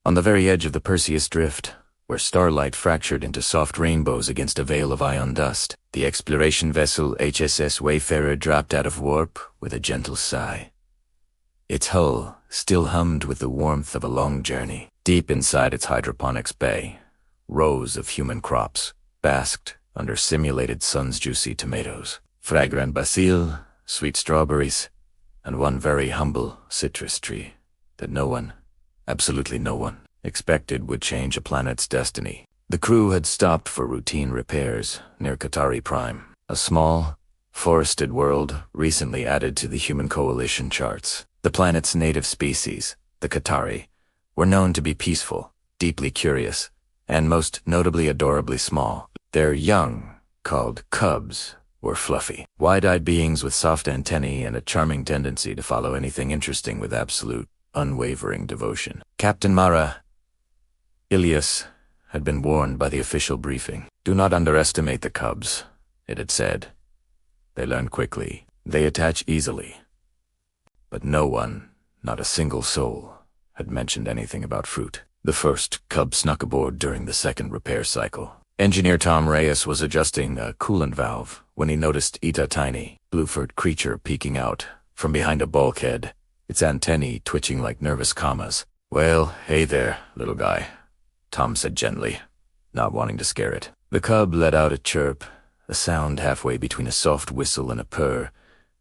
On the very edge of the Perseus Drift, where starlight fractured into soft rainbows against a veil of ion dust, the exploration vessel HSS Wayfarer dropped out of warp with a gentle sigh. Its hull still hummed with the warmth of a long journey. Deep inside its hydroponics bay, rows of human crops basked under simulated sun's juicy tomatoes, fragrant basil, sweet strawberries, and one very humble citrus tree that no one, absolutely no one, expected would change a planet's destiny. The crew had stopped for routine repairs near Qatari Prime, a small, forested world recently added to the Human Coalition charts. The planet's native species, the Qatari, were known to be peaceful, deeply curious, and most notably adorably small. Their young, called cubs, were fluffy, wide-eyed beings with soft antennae and a charming tendency to follow anything interesting with absolute, unwavering devotion. Captain Mara Ilias had been warned by the official briefing. Do not underestimate the cubs, it had said. They learn quickly. They attach easily. But no one, not a single soul, had mentioned anything about fruit. The first cub snuck aboard during the second repair cycle. Engineer Tom Reyes was adjusting a coolant valve when he noticed a tiny, blue-furred creature peeking out from behind a bulkhead, its antennae twitching like nervous commas. "Well, hey there, little guy," Tom said gently, not wanting to scare it. The cub let out a chirp, a sound halfway between a soft whistle and a purr,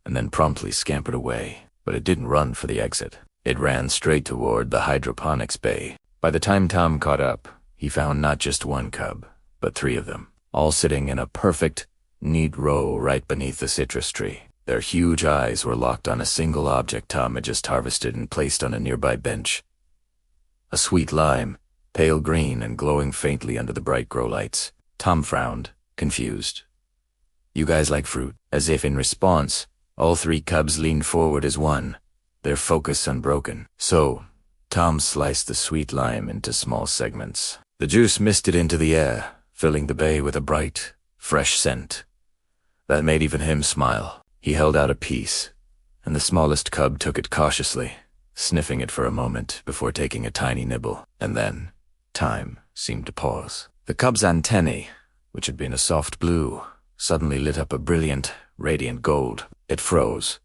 and then promptly scampered away. But it didn't run for the exit. It ran straight toward the hydroponics bay. By the time Tom caught up, he found not just one cub, but 3 of them, all sitting in a perfect, neat row right beneath the citrus tree. Their huge eyes were locked on a single object Tom had just harvested and placed on a nearby bench. A sweet lime, pale green and glowing faintly under the bright grow lights. Tom frowned, confused. "You guys like fruit?" As if in response, all 3 cubs leaned forward as one, their focus unbroken. So, Tom sliced the sweet lime into small segments. The juice misted into the air, filling the bay with a bright, fresh scent. That made even him smile. He held out a piece, and the smallest cub took it cautiously, sniffing it for a moment before taking a tiny nibble. And then, time seemed to pause. The cub's antennae, which had been a soft blue, suddenly lit up a brilliant, radiant gold. It froze,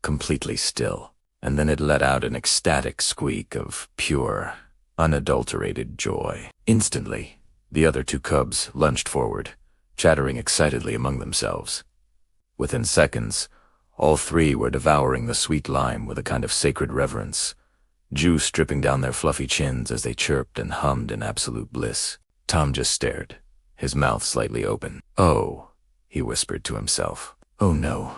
completely still, and then it let out an ecstatic squeak of pure, unadulterated joy. Instantly, the other 2 cubs lunged forward, chattering excitedly among themselves. Within seconds, all 3 were devouring the sweet lime with a kind of sacred reverence, juice dripping down their fluffy chins as they chirped and hummed in absolute bliss. Tom just stared, his mouth slightly open. "Oh," he whispered to himself. "Oh no."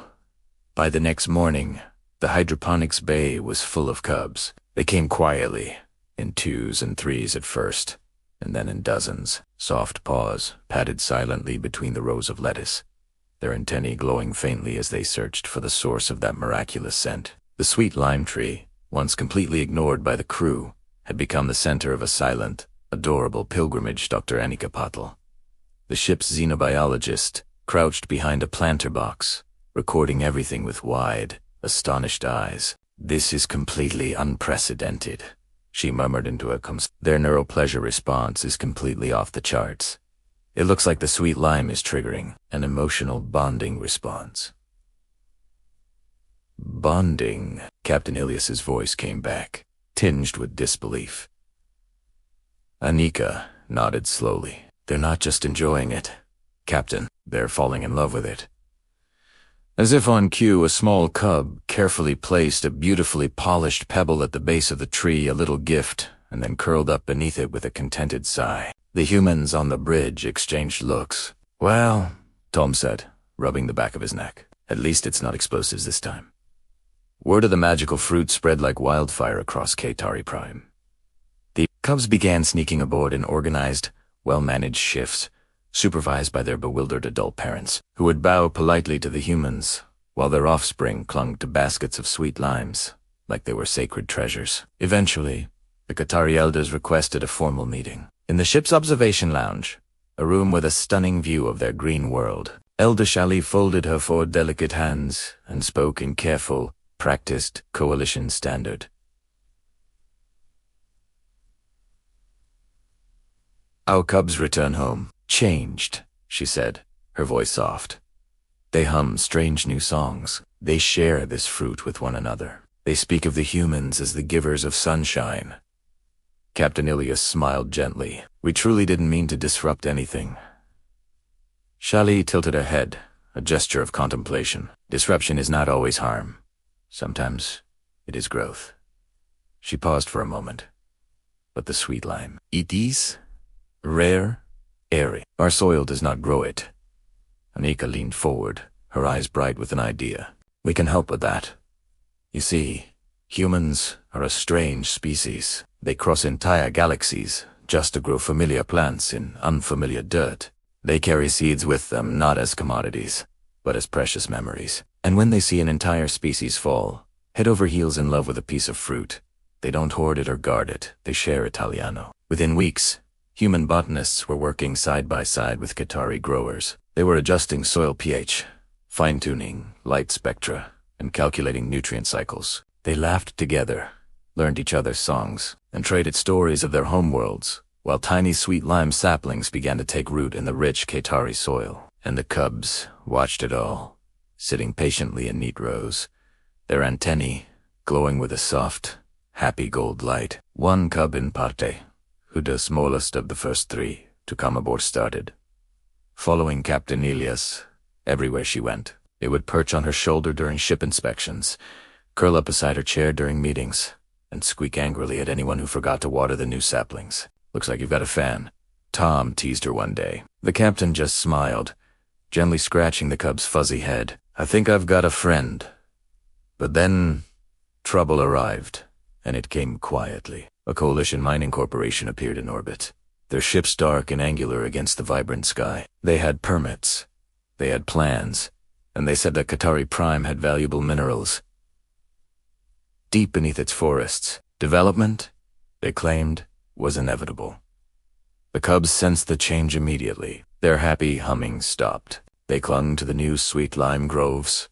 By the next morning, the hydroponics bay was full of cubs. They came quietly, in 2s and 3s at first, and then in dozens. Soft paws padded silently between the rows of lettuce, their antennae glowing faintly as they searched for the source of that miraculous scent. The sweet lime tree, once completely ignored by the crew, had become the center of a silent, adorable pilgrimage. Dr. Annika Patel, the ship's xenobiologist, crouched behind a planter box, recording everything with wide, astonished eyes. "This is completely unprecedented," she murmured into a Their neural pleasure response is completely off the charts. It looks like the sweet lime is triggering an emotional bonding response. "Bonding?" Captain Ilias's voice came back, tinged with disbelief. Annika nodded slowly. "They're not just enjoying it, Captain. They're falling in love with it." As if on cue, a small cub carefully placed a beautifully polished pebble at the base of the tree, a little gift, and then curled up beneath it with a contented sigh. The humans on the bridge exchanged looks. "Well," Tom said, rubbing the back of his neck, "at least it's not explosives this time." Word of the magical fruit spread like wildfire across Qatari Prime. The cubs began sneaking aboard in organized, well-managed shifts, supervised by their bewildered adult parents, who would bow politely to the humans, while their offspring clung to baskets of sweet limes, like they were sacred treasures. Eventually, the Qatari elders requested a formal meeting. In the ship's observation lounge, a room with a stunning view of their green world, Elder Shali folded her 4 delicate hands and spoke in careful, practiced coalition standard. Our cubs return home, changed, she said, her voice soft. They hum strange new songs. They share this fruit with one another. They speak of the humans as the givers of sunshine. Captain Ilias smiled gently. We truly didn't mean to disrupt anything. Shali tilted her head, a gesture of contemplation. Disruption is not always harm. Sometimes it is growth. She paused for a moment. But the sweet lime, it is rare, airy. Our soil does not grow it. Anika leaned forward, her eyes bright with an idea. We can help with that. You see, humans are a strange species. They cross entire galaxies just to grow familiar plants in unfamiliar dirt. They carry seeds with them not as commodities, but as precious memories. And when they see an entire species fall, head over heels in love with a piece of fruit, they don't hoard it or guard it, they share Italiano. Within weeks, human botanists were working side by side with Qatari growers. They were adjusting soil pH, fine-tuning light spectra, and calculating nutrient cycles. They laughed together, learned each other's songs, and traded stories of their homeworlds, while tiny sweet lime saplings began to take root in the rich Qatari soil. And the cubs watched it all, sitting patiently in neat rows, their antennae glowing with a soft, happy gold light. One cub in parte, who the smallest of the first three to come aboard, started, following Captain Ilias everywhere she went. It would perch on her shoulder during ship inspections, curl up beside her chair during meetings, and squeak angrily at anyone who forgot to water the new saplings. Looks like you've got a fan, Tom teased her one day. The captain just smiled, gently scratching the cub's fuzzy head. I think I've got a friend. But then trouble arrived, and it came quietly. A coalition mining corporation appeared in orbit, their ships dark and angular against the vibrant sky. They had permits, they had plans, and they said that Qatari Prime had valuable minerals deep beneath its forests. Development, they claimed, was inevitable. The cubs sensed the change immediately. Their happy humming stopped. They clung to the new sweet lime groves,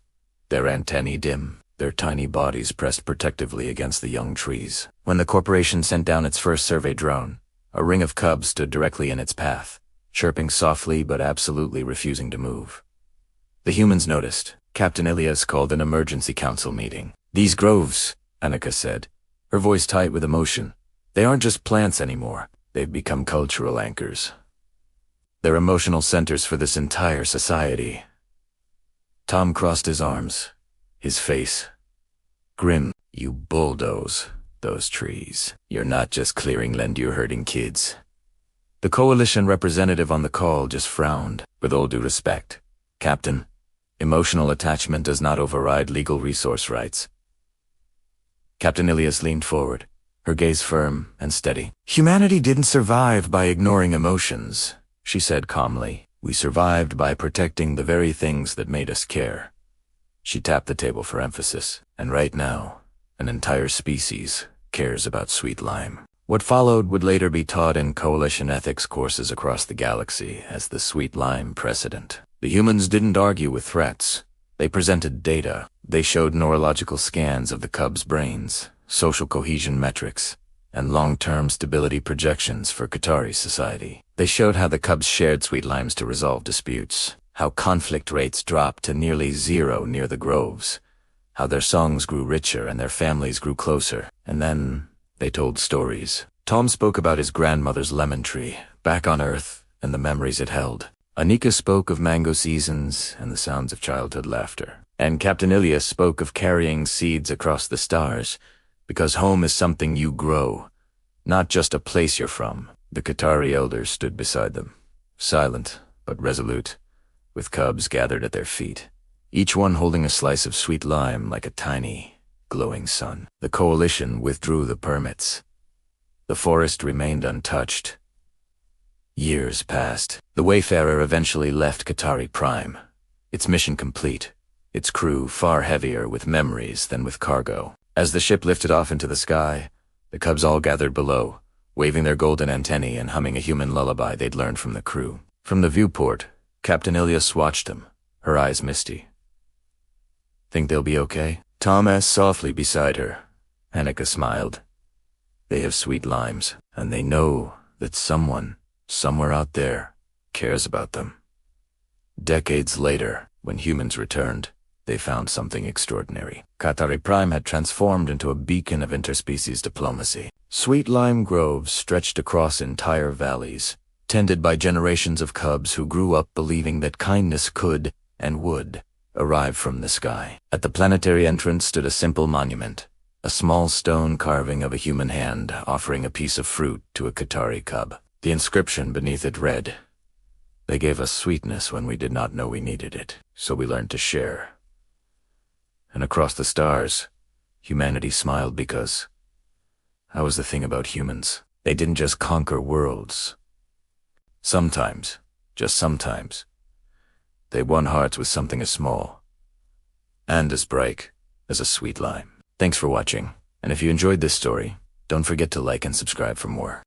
their antennae dim, their tiny bodies pressed protectively against the young trees. When the corporation sent down its first survey drone, a ring of cubs stood directly in its path, chirping softly but absolutely refusing to move. The humans noticed. Captain Ilias called an emergency council meeting. These groves, Anika said, her voice tight with emotion, they aren't just plants anymore. They've become cultural anchors. They're emotional centers for this entire society. Tom crossed his arms, his face grim. You bulldoze those trees. You're not just clearing land, you're hurting kids. The coalition representative on the call just frowned. With all due respect, Captain, emotional attachment does not override legal resource rights. Captain Ilias leaned forward, her gaze firm and steady. Humanity didn't survive by ignoring emotions, she said calmly. We survived by protecting the very things that made us care. She tapped the table for emphasis. And right now, an entire species cares about sweet lime. What followed would later be taught in coalition ethics courses across the galaxy as the sweet lime precedent. The humans didn't argue with threats. They presented data. They showed neurological scans of the cubs' brains, social cohesion metrics, and long-term stability projections for Qatari society. They showed how the cubs shared sweet limes to resolve disputes, how conflict rates dropped to nearly zero near the groves, how their songs grew richer and their families grew closer. And then they told stories. Tom spoke about his grandmother's lemon tree, back on Earth, and the memories it held. Anika spoke of mango seasons and the sounds of childhood laughter. And Captain Ilias spoke of carrying seeds across the stars, because home is something you grow, not just a place you're from. The Qatari elders stood beside them, silent but resolute, with cubs gathered at their feet, each one holding a slice of sweet lime like a tiny, glowing sun. The coalition withdrew the permits. The forest remained untouched. Years passed. The Wayfarer eventually left Qatari Prime, its mission complete, its crew far heavier with memories than with cargo. As the ship lifted off into the sky, the cubs all gathered below, waving their golden antennae and humming a human lullaby they'd learned from the crew. From the viewport, Captain Ilias watched them, her eyes misty. Think they'll be okay? Tom asked softly beside her. Anika smiled. They have sweet limes, and they know that someone somewhere out there, cares about them. Decades later, when humans returned, they found something extraordinary. Qatari Prime had transformed into a beacon of interspecies diplomacy. Sweet lime groves stretched across entire valleys, tended by generations of cubs who grew up believing that kindness could, and would, arrive from the sky. At the planetary entrance stood a simple monument, a small stone carving of a human hand offering a piece of fruit to a Qatari cub. The inscription beneath it read, "They gave us sweetness when we did not know we needed it, so we learned to share." And across the stars, humanity smiled because that was the thing about humans. They didn't just conquer worlds. Sometimes, just sometimes, they won hearts with something as small and as bright as a sweet lime. Thanks for watching, and if you enjoyed this story, don't forget to like and subscribe for more.